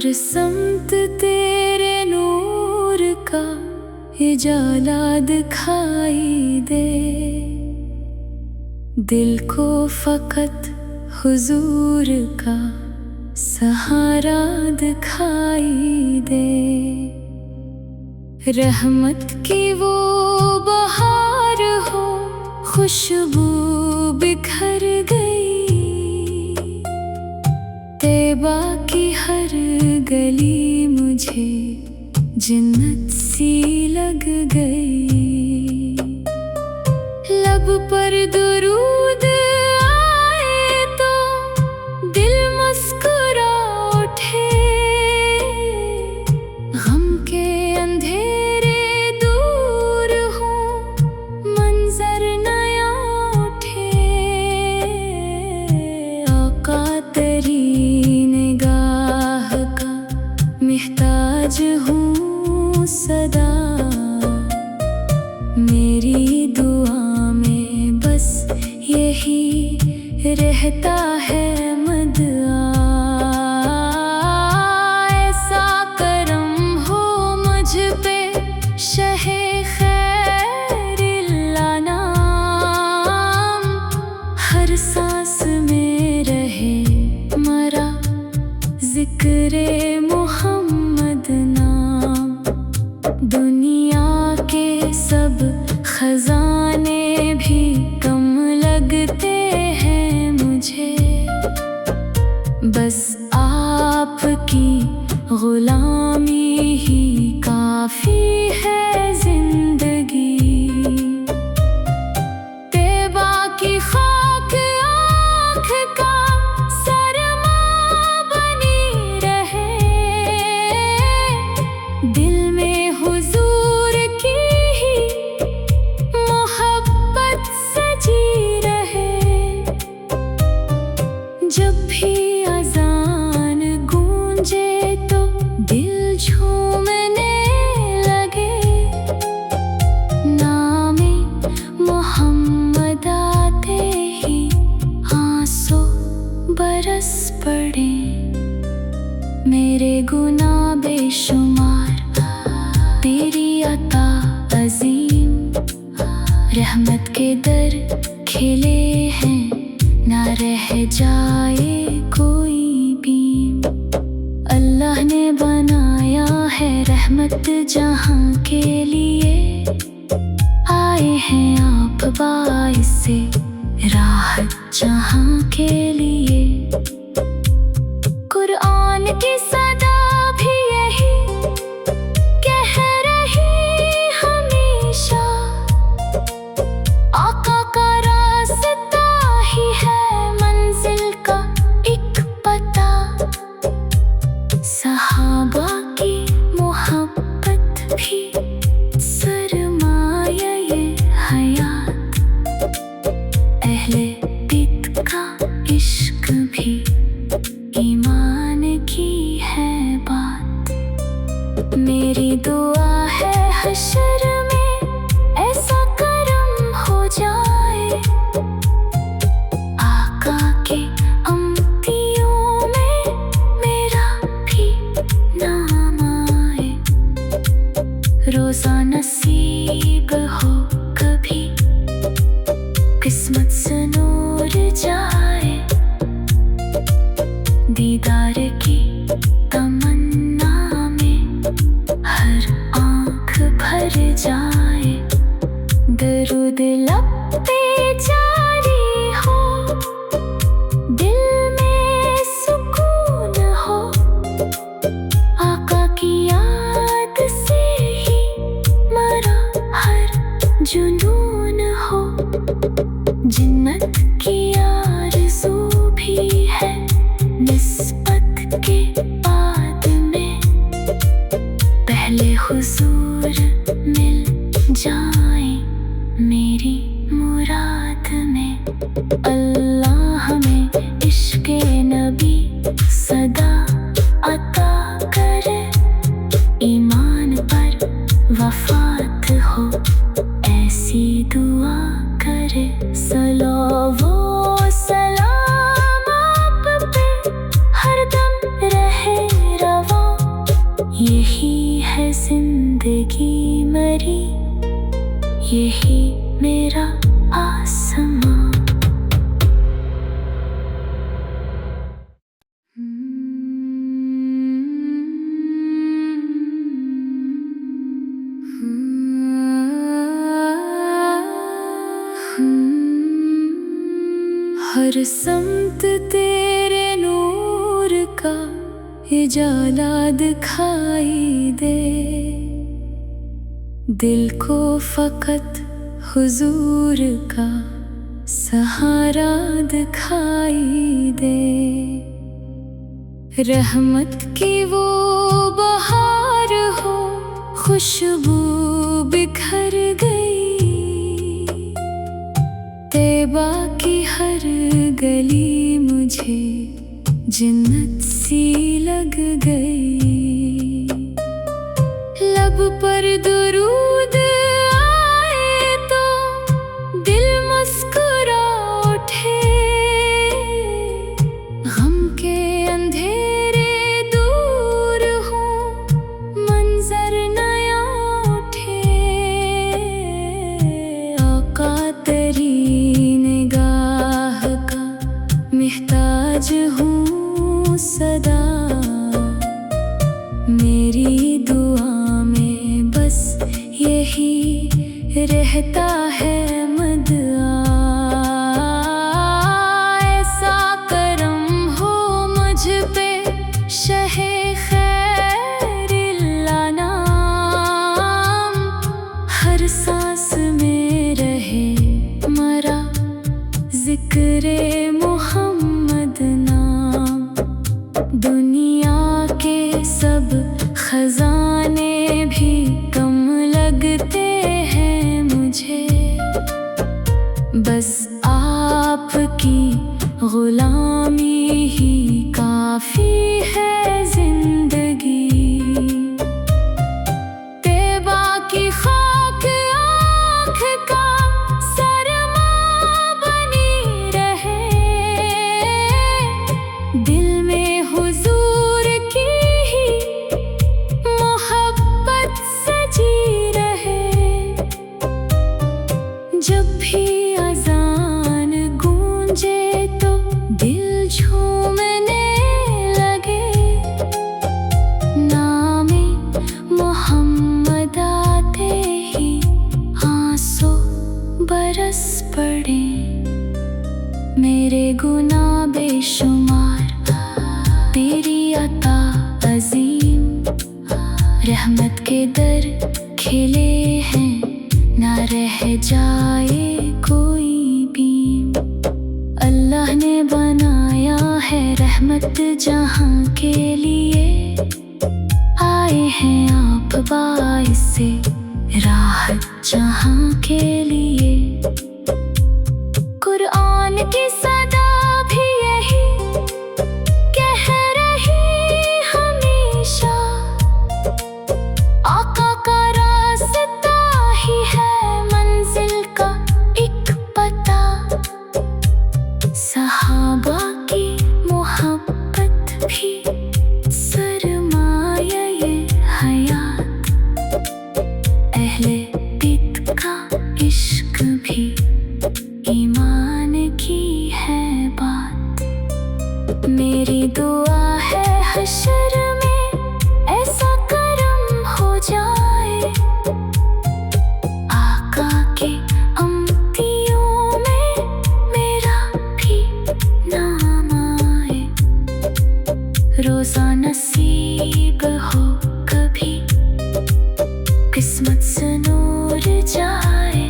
हर समत तेरे नूर का उजाला दिखाई दे। दिल को फकत हुजूर का सहारा दिखाई दे। रहमत की वो बहार हो, खुशबू बिखर गई। तैबा की हर गली मुझे जन्नत सी लग गई। लब पर दुरूद आए तो दिल मुस्कुरा उठे। गम के अंधेरे दूर हो, मंजर नया उठे। आका तेरी निगाह का मुहताज हूँ सदा। मेरी दुआ में बस यही रहता है मदआ। ऐसा करम हो मुझ पे शहे खैरिल्ला नाम। हर सांस में रहे मरा जिक्रे मोहम्मद नाम। दुनिया के सब खजाने भी कम लगते हैं मुझे। बस आपकी गुलामी ही काफी है जिंदगी। तैबा की खाक आँख का सरमा बनी रहे। दिल में हुजूर की ही मोहब्बत सजी रहे। जब भी अज़ान गूंजे तो दिल झूमने लगे। नामे मोहम्मद आते ही आंसू बरस पड़े। मेरे गुनाह बेशुमार तेरी अता अजीम। रहमत के दर खिले हैं, ना रह जाए कोई बीम। अल्लाह ने बनाया है रहमत जहां के लिए। आए हैं आप बाइस से राहत जहां के लिए। कुरान की सदा भी यही कह रही हमेशा। आका का रास्ता ही है मंजिल का एक पता। सहाबा की मोहब्बत भी सरमाया ये हयात। अहले बित का इश्क भी ईमान की है बात। मेरी दुआ है हशर में ऐसा करम हो जाए। आका के अम्तियों में मेरा भी नाम आए। रोज़ा नसीब हो कभी किस्मत से नूर जाए। दीदार की तमन्ना में हर आँख भर जाए। दरूद लब पे जारी हो, दिल में सुकून हो। आका की याद से ही मरा हर जुनून हो। जन्नत की आरज़ू भी है निस्बत के बाद में। पहले हुजूर मिल जाए मेरी मुराद में। अल्लाह हमें इश्क़े नबी सदा अता करे। ईमान पर वफात हो ऐसी दुआ करे। सलावो सलाम आप पे हरदम रहे रवा। है जिंदगी मरी, यही मेरा आसमां। हर समत तेरे नूर का उजाला दिखाई दे, दिल को फकत हुजूर का सहारा दिखाई दे। रहमत की वो बहार हो, खुशबू बिखर गई, तैबा की हर गली मुझे जन्नत सी लग गई। लब पर दुरूद आए तो दिल मुस्कुरा उठे, गम के अंधेरे दूर हो मंजर नया उठे। आका तेरी निगाह का मुहताज हूँ सदा, मेरी दुआ में बस यही रहता है मदआ। ऐसा करम हो मुझ पे शहे खैरिल्ला नाम, हर सांस में रहे मरा जिक्रे मोहम्मद नाम। दुनिया के सब खजाने भी कम लगते हैं मुझे, बस आपकी गुलामी ही काफी है जिंदगी। तैबा की खाक आँख का सरमा बनी रहे, दिल में हुजूर की ही मोहब्बत सजी रहे। जब भी अज़ान गूंजे तो दिल झूमने लगे, नामे मोहम्मद आते ही आंसू बरस पड़े। मेरे गुनाह बेशुमार, तेरी अता अजीम, रहमत के दर खिले हैं, ना रह जाए कोई बीम। अल्लाह ने बनाया है रहमत जहां के लिए, आए हैं आप बाइस से राहत जहां के लिए। कुरान की सदा भी यही कह रही हमेशा, आका का रास्ता ही है मंजिल का एक पता। सहाबा की मोहब्बत भी सरमाया ये हयात, अहले बित का इश्क भी ईमान की है बात। मेरी दुआ है हशर में ऐसा करम हो जाए, आका के अम्तियों में मेरा भी नाम आए। रोज़ा नसीब हो कभी किस्मत से नूर जाए,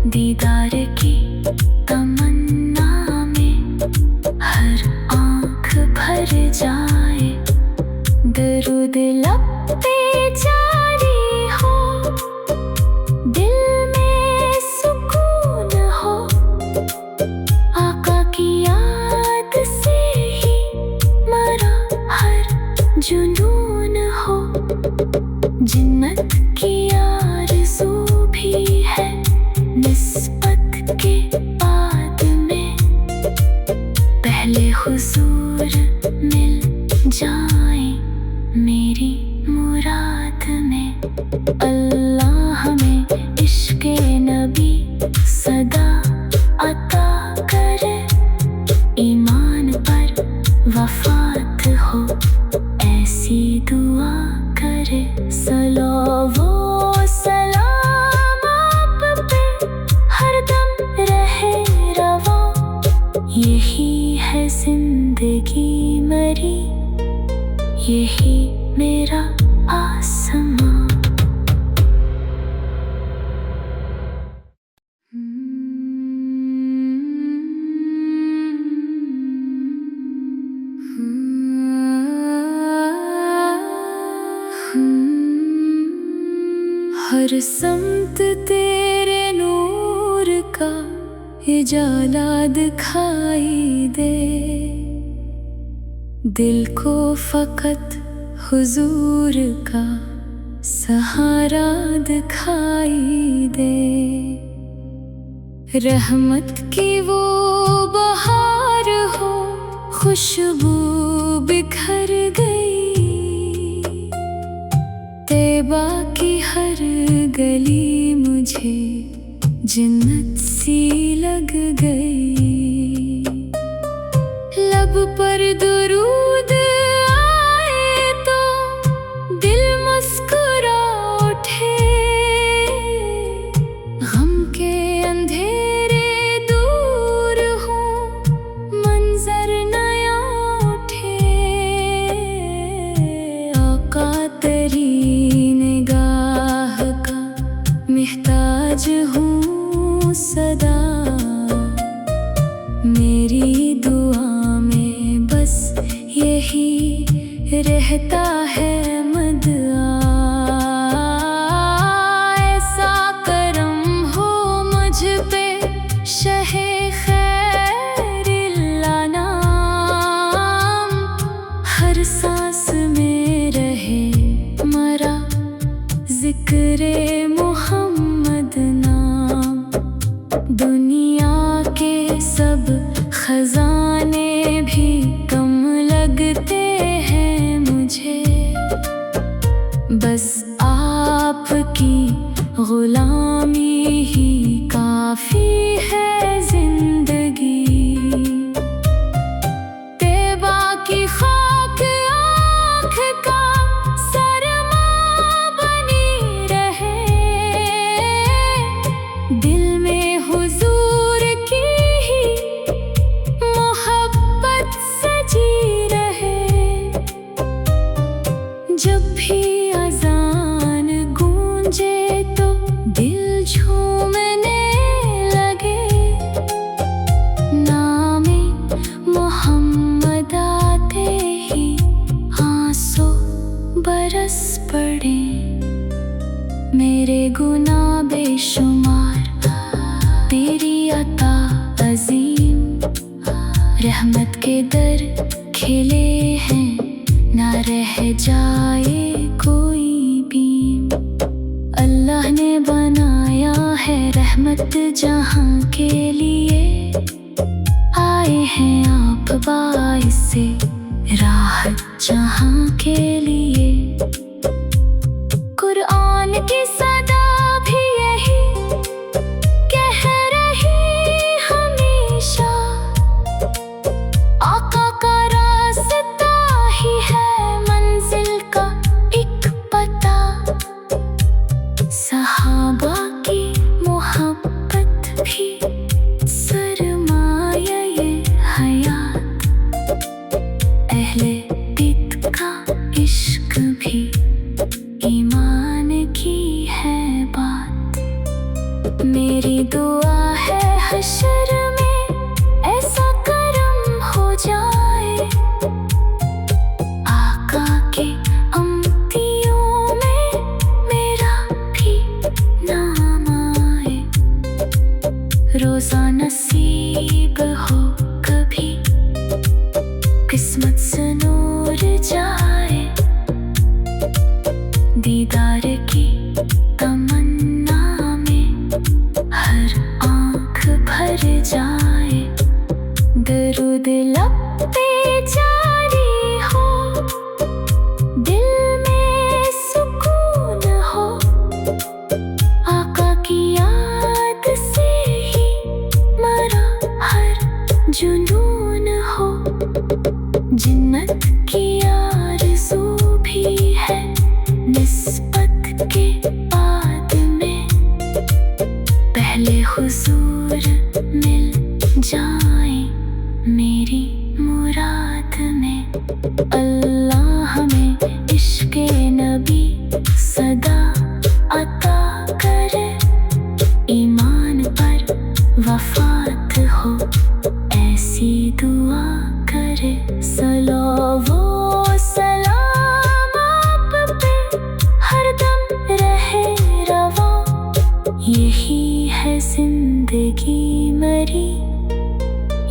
दीदार की तमन्ना में हर आँख भर जाए। दरूद लब पे जारी हो, दिल में सुकून हो, आका की याद से ही मरा हर जुनून हो। जन्नत की आरज़ू भी है निस्बत के बाद में, पहले हुजूर मिल जाए मेरी अल्लाह हमें इश्क़े नबी सदा अता करे, ईमान पर वफ़ात हो ऐसी दुआ करे। सलावो सलाम आप पे हरदम रहे रवा, यही है जिंदगी मरी, यही मेरा आसमां। हर समत तेरे नूर का उजाला दिखाई दे, दिल को फकत हुजूर का सहारा दिखाई दे। रहमत की वो बहार हो, खुशबू बिखर गई, तैबा की हर गली मुझे जन्नत सी लग गई। लब पर दुरूद आए तो दिल मुस्कुरा उठे, गम के अंधेरे दूर हो मंजर नया उठे। आका तेरी निगाह का मुहताज हूँ सदा, मेरी दुआ में बस यही रहता है मदआ। ऐसा करम हो मुझ पे शहे खैरिल्ला नाम, हर सांस में रहे मरा जिक्रे मोहम्मद नाम। दुनिया के सब खजाने भी कम लगते हैं मुझे, बस आपकी गुलामी ही काफी है जिंदगी। तैबा की खाक आँख का सरमा बनी रहे, दिल में हुजूर की ही मोहब्बत सजी रहे। जब भी अज़ान गूंजे तो दिल झूमने लगे, नामे मोहम्मद आते ही आंसू बरस पड़े। मेरे गुनाह बेशुमार तेरी अता अजीम, रहमत के दर खिले हैं ना रह जाए कोई बीम। अल्लाह ने बनाया है रहमत जहां के लिए, आए हैं आप बाइस से राहत जहां के लिए। कुरान की सदा भी यही कह रही हमेशा, आका का रास्ता ही है मंजिल का एक पता। सहाबा की मोहब्बत भी सरमाया ये हयात, अहले बित का इश्क भी ईमान की है बात। मेरी दुआ है हशर में ऐसा करम हो जाए, आका के अम्तियों में मेरा भी नाम आए। रोज़ा नसीब हो कभी किस्मत से नूर जाए, दीदार की तमन्ना में हर आँख भर जाए। दरूद लब पे जारी हो, दिल में सुकून हो,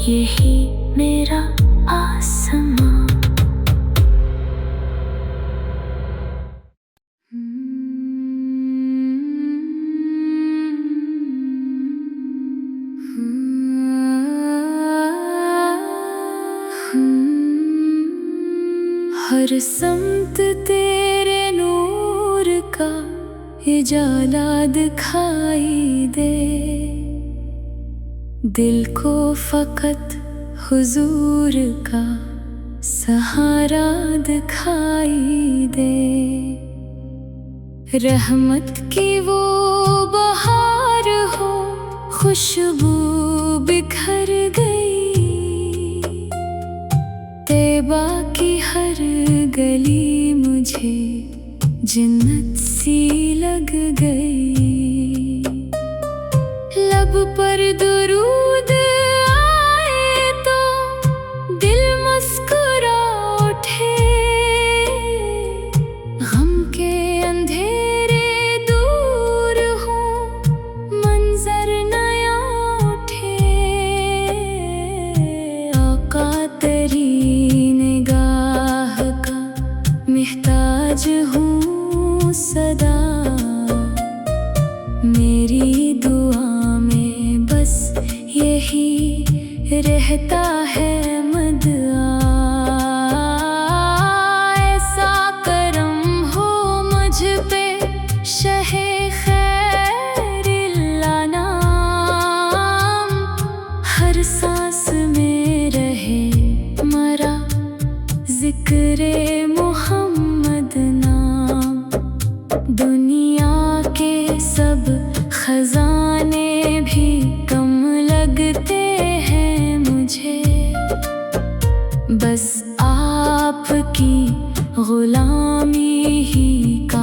यही मेरा आसमां। हर समत तेरे नूर का उजाला दिखाई दे, दिल को फकत हुजूर का सहारा दिखाई दे। रहमत की वो बहार हो, खुशबू बिखर गई, तैबा की हर गली मुझे जन्नत सी लग गई। लब पर दुरूद आए तो दिल मुस्कुरा उठे, गम के अंधेरे दूर हो, मंजर नया उठे। आका तेरी निगाह का मुहताज हूँ सदा, मेरी दुआ में बस यही रहता है मदआ। ऐसा करम हो मुझ पे शहे खैरिल्ला नाम, हर सांस में रहे मरा जिक्रे मोहम्मद नाम। दुनिया के सब खजाने भी कम लगते हैं मुझे, बस आपकी गुलामी ही का